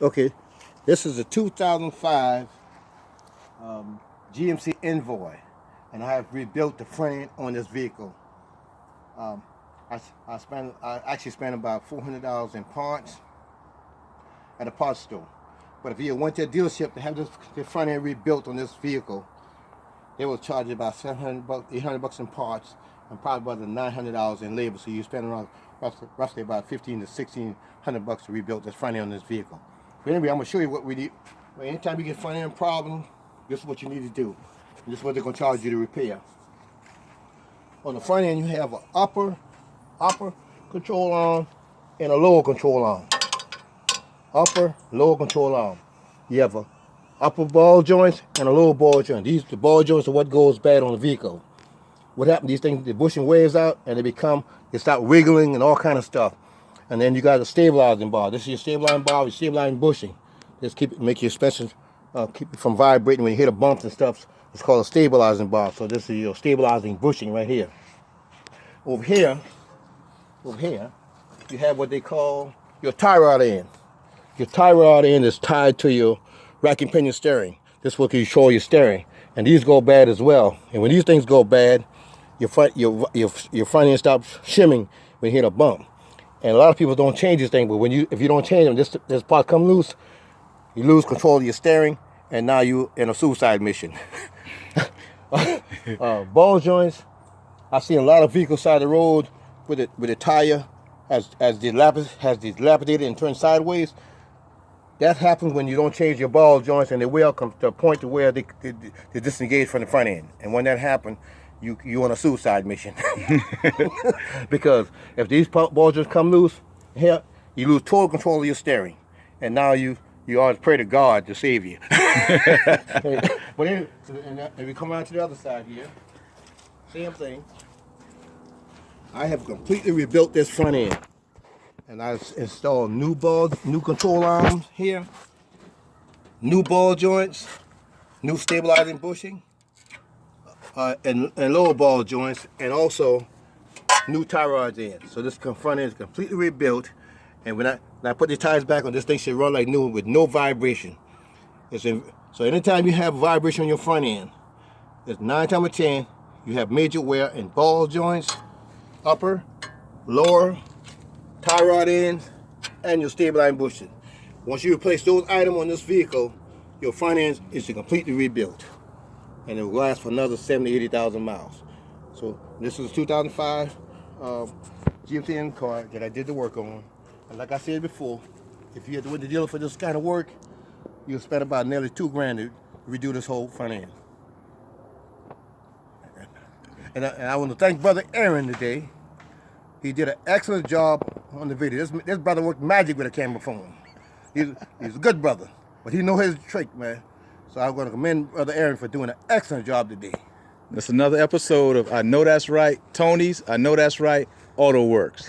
Okay, this is a 2005 GMC Envoy, and I have rebuilt the front end on this vehicle. Um, I actually spent about $400 in parts at a parts store. But if you went to a dealership to have the front end rebuilt on this vehicle, they will charge you about $700, $800 in parts, and probably about $900 in labor. So you spend around roughly about $1,500 to $1,600 to rebuild this front end on this vehicle. But anyway, I'm gonna show you what we need. Anytime you get front end problem, this is what you need to do. This is what they're gonna charge you to repair. On the front end, you have an upper control arm and a lower control arm. Upper, lower control arm. You have a upper ball joints and a lower ball joint. The ball joints are what goes bad on the vehicle. What happened? These things, the bushing wears out and they start wiggling and all kind of stuff. And then you got a stabilizing bar. This is your stabilizing bar, your stabilizing bushing. Just make your suspension, keep it from vibrating when you hit a bump and stuff. It's called a stabilizing bar. So this is your stabilizing bushing right here. Over here, you have what they call your tie rod end. Your tie rod end is tied to your racking pinion steering. This will control your steering. And these go bad as well. And when these things go bad, your front end stops shimming when you hit a bump. And a lot of people don't change this thing, but if you don't change them, this part come loose, you lose control of your steering, and now you in a suicide mission. Ball joints, I see a lot of vehicles side of the road with the tire has dilapidated and turned sideways. That happens when you don't change your ball joints and the wheel comes to a point to where they disengage from the front end. And when that happens, you're on a suicide mission. Because if these ball joints come loose, here you lose total control of your steering, and now you always pray to God to save you. But if we come around to the other side here, same thing. I have completely rebuilt this front end. And I installed new control arms here, new ball joints, new stabilizing bushing, and lower ball joints, and also new tie rods in. So this front end is completely rebuilt. And when I put the tires back on, this thing should run like new with no vibration. So anytime you have vibration on your front end, it's 9 times out of 10, you have major wear in ball joints, upper, lower, tie rod ends, and your stabilizing bushing. Once you replace those items on this vehicle, your front end is completely rebuilt, and it will last for another 70,000 to 80,000 miles. So this is a 2005 GMC car that I did the work on. And like I said before, if you had to win the dealer for this kind of work, you'll spend about nearly $2,000 to redo this whole front end. And I want to thank Brother Aaron today. He did an excellent job on the video. This brother worked magic with a camera phone. He's a good brother, but he knows his trick, man. So I'm going to commend Brother Aaron for doing an excellent job today. That's another episode of I Know That's Right, Tony's I Know That's Right, Auto Works.